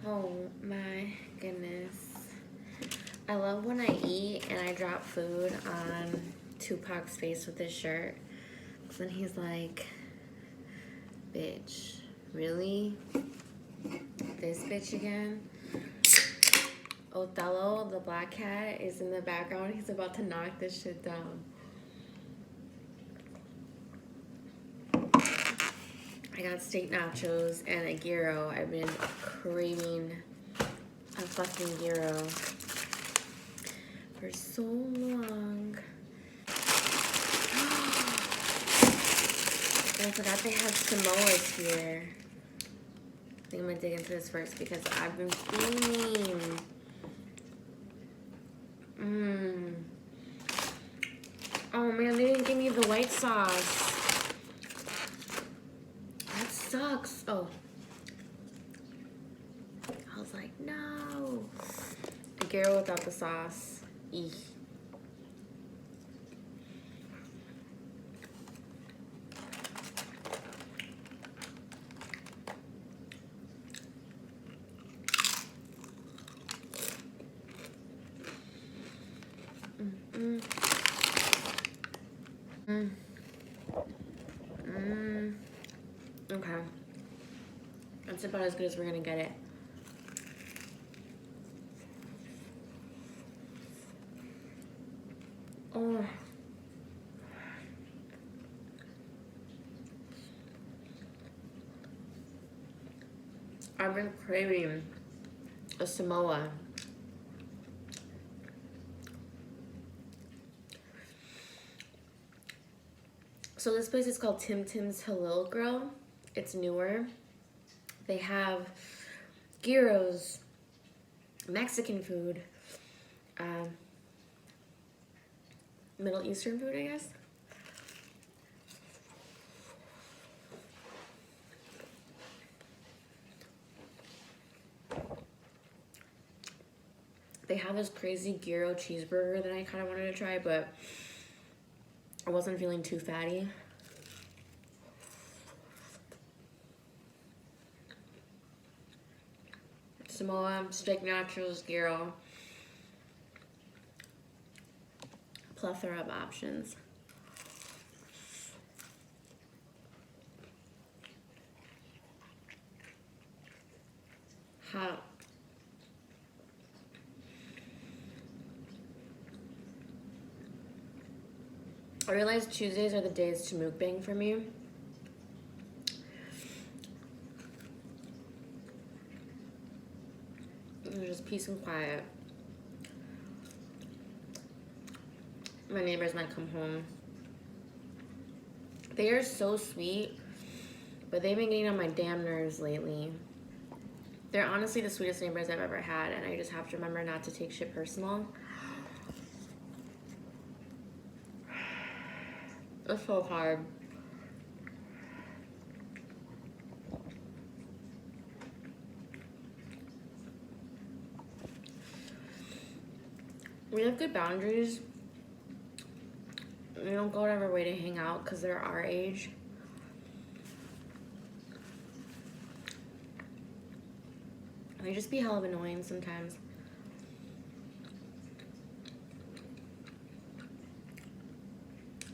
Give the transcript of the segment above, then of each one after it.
Oh my goodness. I love when I eat and I drop food on Tupac's face with his shirt. Then he's like, bitch, really? This bitch again? Othello, the black cat, is in the background. He's about to knock this shit down. I got steak nachos and a gyro. I've been craving a fucking gyro for so long. And I forgot they have Samoas here. I think I'm gonna dig into this first because I've been feeling. Oh man, they didn't give me the white sauce. That sucks. Oh. I was like, no. A gyro without the sauce. Eek. Okay. That's about as good as we're gonna get it. Oh. I've been craving a Samoa. So this place is called Tim Tim's Halal Grill. It's newer. They have gyros, Mexican food, Middle Eastern food, I guess. They have this crazy gyro cheeseburger that I kind of wanted to try, but I wasn't feeling too fatty. Samoa, steak nachos, gyro. Plethora of options. Hot. I realized Tuesdays are the days to mukbang for me. Just peace and quiet. My neighbors might come home. They are so sweet, but they've been getting on my damn nerves lately. They're honestly the sweetest neighbors I've ever had, and I just have to remember not to take shit personal. It's so hard. We have good boundaries. We don't go out of our way to hang out because they're our age. They just be hell of annoying sometimes.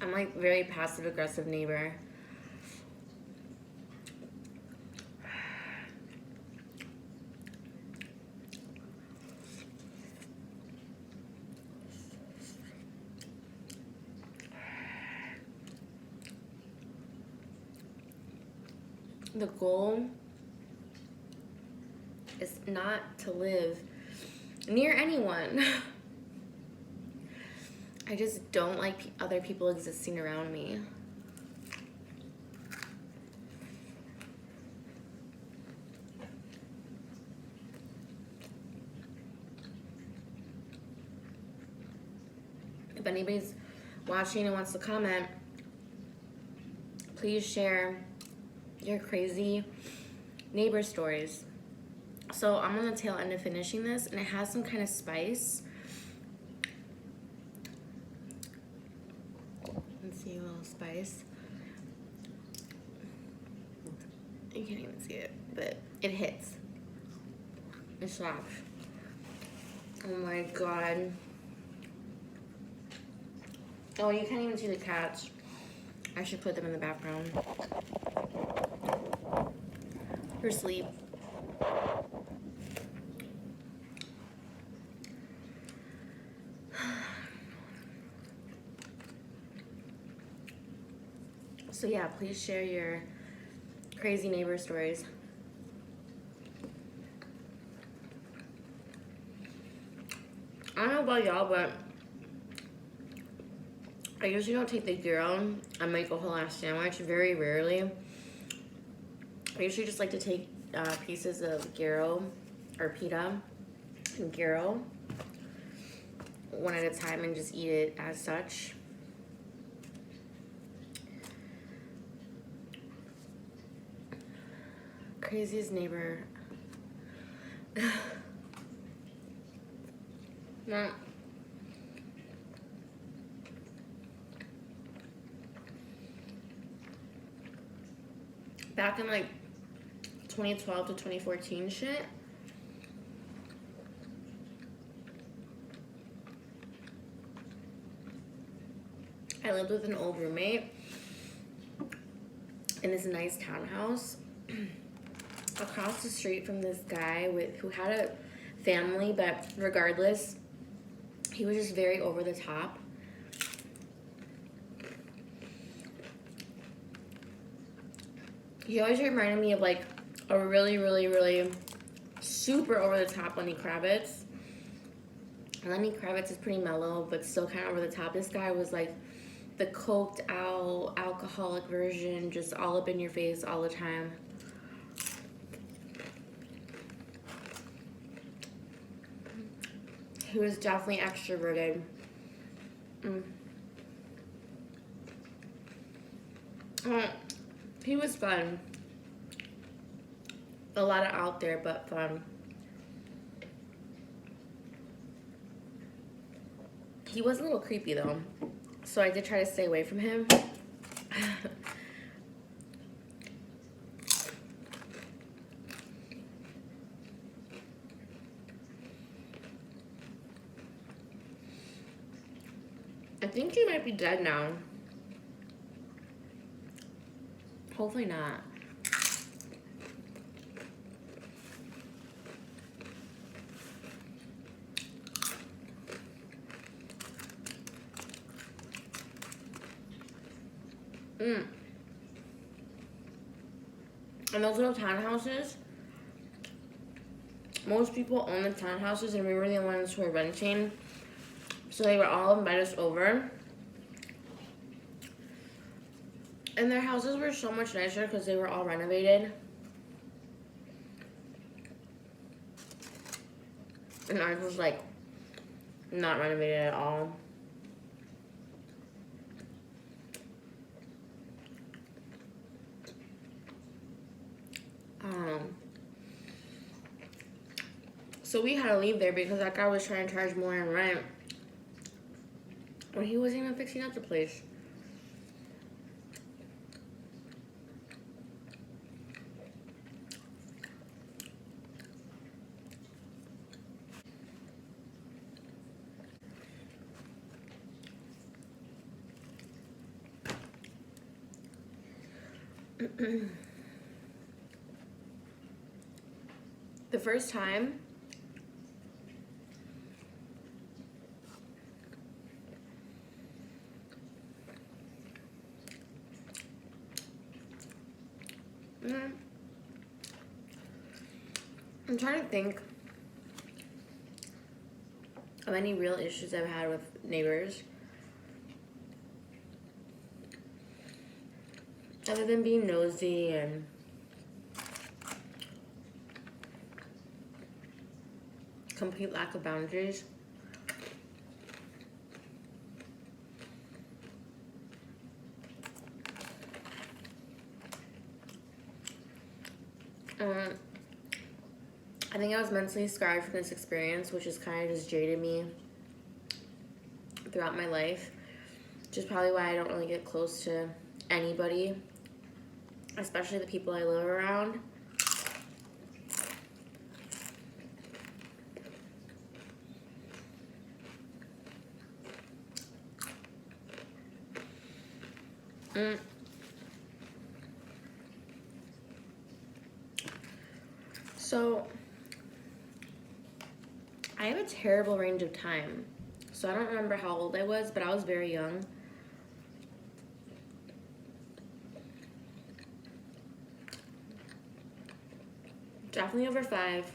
I'm like very passive aggressive neighbor. The goal is not to live near anyone. I just don't like other people existing around me. If anybody's watching and wants to comment, please share your crazy neighbor stories. So I'm on the tail end of finishing this, and it has some kind of spice. Let's see, a little spice. You can't even see it, but it hits. It slaps. Oh my god. Oh, you can't even see the cats. I should put them in the background. For sleep. So yeah, please share your crazy neighbor stories. I don't know about y'all, but I usually don't take the gyro and make a whole ass sandwich. Very rarely. I usually just like to take pieces of gyro or pita and gyro one at a time and just eat it as such. Craziest neighbor. No. Back in like 2012 to 2014 shit. I lived with an old roommate in this nice townhouse across the street from this guy who had a family, but regardless, he was just very over the top. He always reminded me of like a really, really, really super over the top Lenny Kravitz. Lenny Kravitz is pretty mellow, but still kind of over the top. This guy was like the coked out, alcoholic version, just all up in your face all the time. He was definitely extroverted. He was fun. A lot of out there, but fun. He was a little creepy though, so I did try to stay away from him. I think he might be dead now. Hopefully not. And those little townhouses, most people own the townhouses and we were the ones who were renting. So they would all invite us over. And their houses were so much nicer because they were all renovated. And ours was like not renovated at all. So we had to leave there because that guy was trying to charge more in rent when he wasn't even fixing up the place. The first time I'm trying to think of any real issues I've had with neighbors. Other than being nosy and complete lack of boundaries. I think I was mentally scarred from this experience, which has kind of just jaded me throughout my life. Which is probably why I don't really get close to anybody, especially the people I live around. Mm. So, I have a terrible range of time. So I don't remember how old I was, but I was very young. Definitely over 5.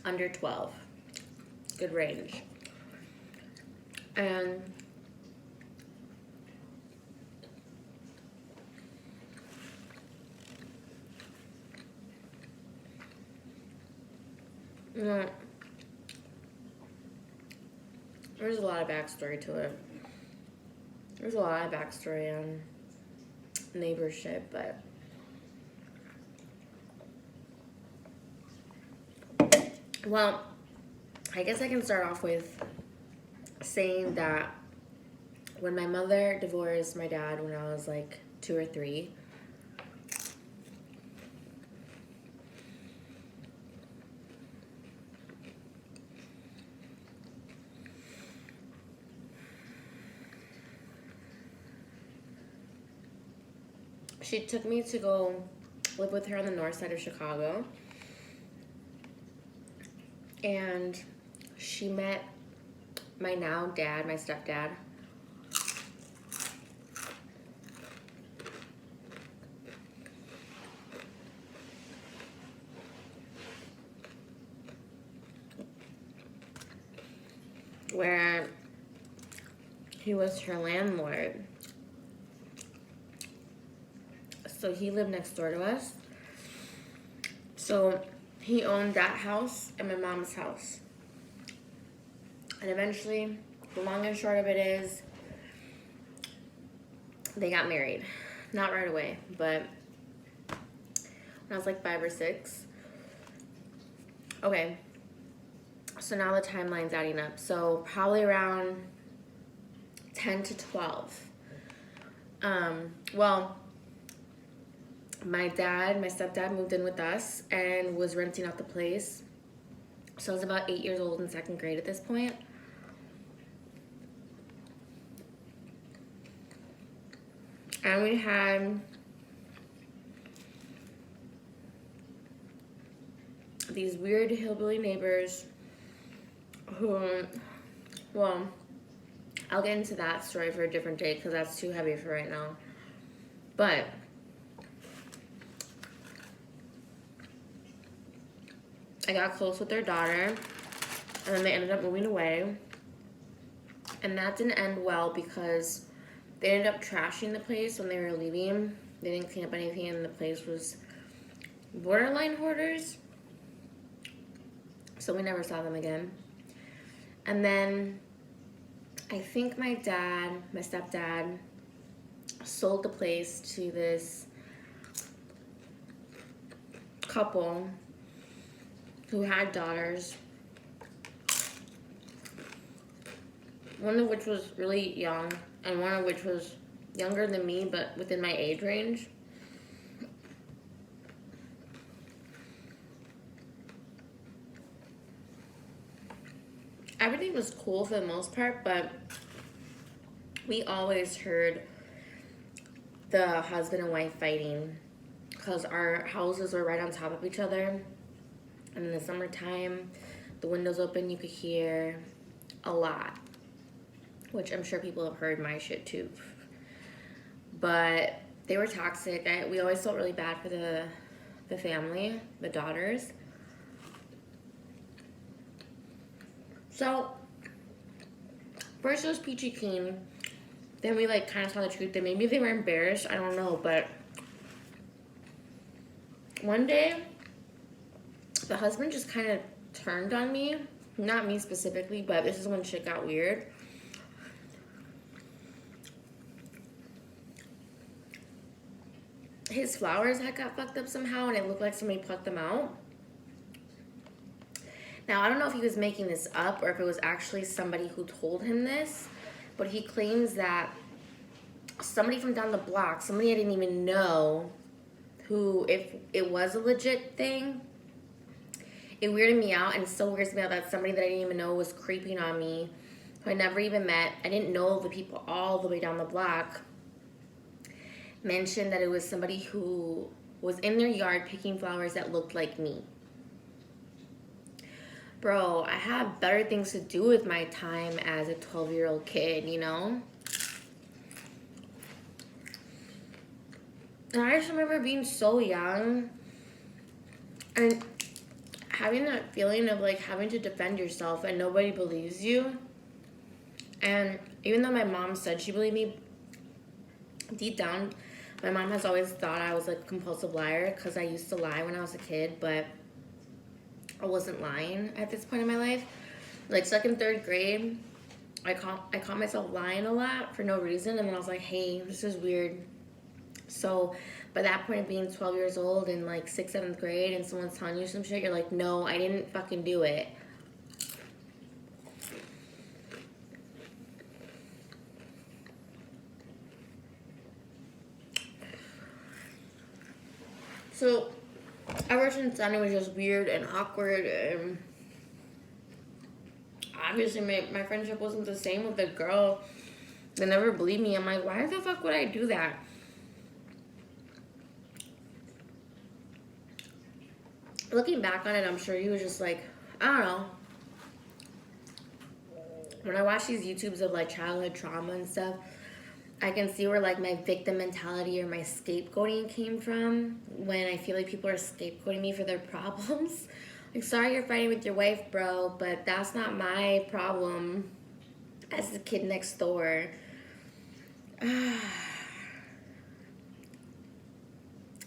Under 12. Good range. And you know, there's a lot of backstory to it. There's a lot of backstory on neighbor shit, but well, I guess I can start off with saying that when my mother divorced my dad when I was like 2 or 3, she took me to go live with her on the north side of Chicago. And she met my now dad, my stepdad. Where he was her landlord. So he lived next door to us. So he owned that house and my mom's house. And eventually, the long and short of it is, they got married. Not right away, but when I was like 5 or 6. Okay, so now the timeline's adding up. So probably around 10 to 12. Well, my stepdad moved in with us and was renting out the place. So I was about 8 years old in 2nd grade at this point. And we had these weird hillbilly neighbors who, well, I'll get into that story for a different day because that's too heavy for right now. But I got close with their daughter, and then they ended up moving away. And that didn't end well because they ended up trashing the place when they were leaving. They didn't clean up anything, and the place was borderline hoarders. So we never saw them again. And then I think my stepdad, sold the place to this couple who had daughters, one of which was really young and one of which was younger than me but within my age range. Everything was cool for the most part, but we always heard the husband and wife fighting because our houses were right on top of each other. And in the summertime, the windows open, you could hear a lot, which I'm sure people have heard my shit too. But they were toxic. We always felt really bad for the family, the daughters. So first it was peachy keen. Then we like kind of saw the truth that maybe they were embarrassed. I don't know, but one day the husband just kind of turned on me. Not me specifically, but this is when shit got weird. His flowers had got fucked up somehow, and it looked like somebody plucked them out. Now, I don't know if he was making this up or if it was actually somebody who told him this, but he claims that somebody from down the block, somebody I didn't even know, who, if it was a legit thing, it weirded me out, and it still weirds me out that somebody that I didn't even know was creeping on me who I never even met, I didn't know the people all the way down the block, mentioned that it was somebody who was in their yard picking flowers that looked like me. Bro, I have better things to do with my time as a 12-year-old kid, you know? And I just remember being so young and having that feeling of like having to defend yourself and nobody believes you. And even though my mom said she believed me, deep down, my mom has always thought I was like a compulsive liar because I used to lie when I was a kid, but I wasn't lying at this point in my life. Like second, third grade, I caught myself lying a lot for no reason, and then I was like, hey, this is weird. So by that point of being 12 years old in like 6th, 7th grade and someone's telling you some shit, you're like, no, I didn't fucking do it. So ever since then, it was just weird and awkward, and obviously my friendship wasn't the same with the girl. They never believed me. I'm like, why the fuck would I do that? Looking back on it, I'm sure he was just like, I don't know. When I watch these YouTubes of like childhood trauma and stuff, I can see where like my victim mentality or my scapegoating came from when I feel like people are scapegoating me for their problems. Like, sorry you're fighting with your wife, bro, but that's not my problem as the kid next door.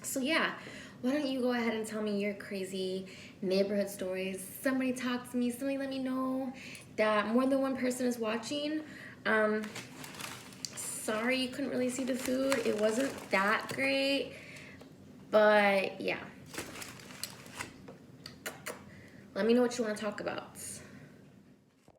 So yeah, why don't you go ahead and tell me your crazy neighborhood stories? Somebody talk to me, somebody let me know that more than one person is watching. Sorry you couldn't really see the food. It wasn't that great, but yeah. Let me know what you want to talk about.